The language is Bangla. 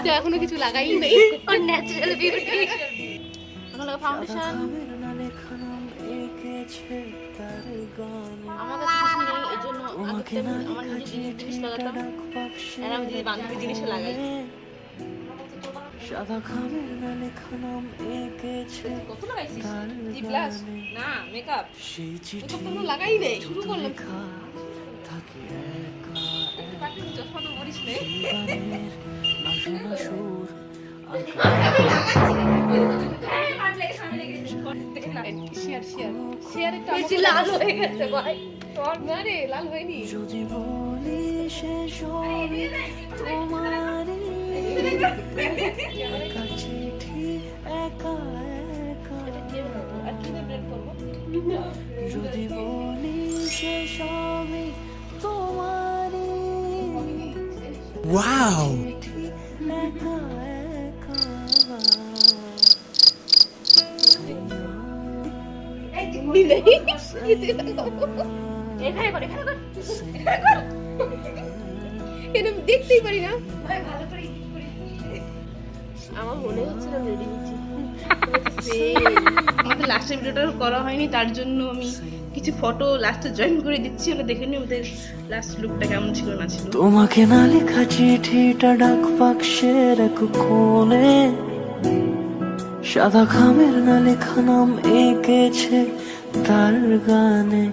তো এখনো কিছু লাগাই নেই, ন্যাচারাল বিউটি। এখন ফাউন্ডেশন আমার কাছে কিছু নেই, এই জন্য আমার নিজের জিনিস লাগাতাম, আর আমি যদি বান্ধবী জিনিসও লাগাই। সাদা খামের না লেখা নাম এঁকেছে কত লাগাইছিস? লিপ গ্লাস না মেকআপ, সেই মেকআপ তো লাগাই নেই, শুরু করলাম। থাকে চশমা তো পরিস নেই। গানের নাশনা সুর লাল হয়ে গেছে ভাই, তোর না রে লাল হয়নি। যদি বলি শেষ হবে তোমারই একা চিঠি একা একা যদি বলি শেষ হবে তোমারই ওয়াও একা একা এখানে কর, এখানে কর, এটা দেখতেই পারি না। আমার মনে হচ্ছিল রেডি হচ্ছি। আমাদের লাস্টের ভিডিওটা করা হয়নি, তার জন্য আমি কিছু ফটো লাস্টে জয়েন করে দিচ্ছি, ওটা দেখে নিই ওদের লাস্ট লুকটা কেমন ছিল না ছিল। তোমাকে না লেখা চিঠিটা ডাক বাক্সের এক কোণে সাদা খামের না লেখা নাম এঁকেছে তার গানে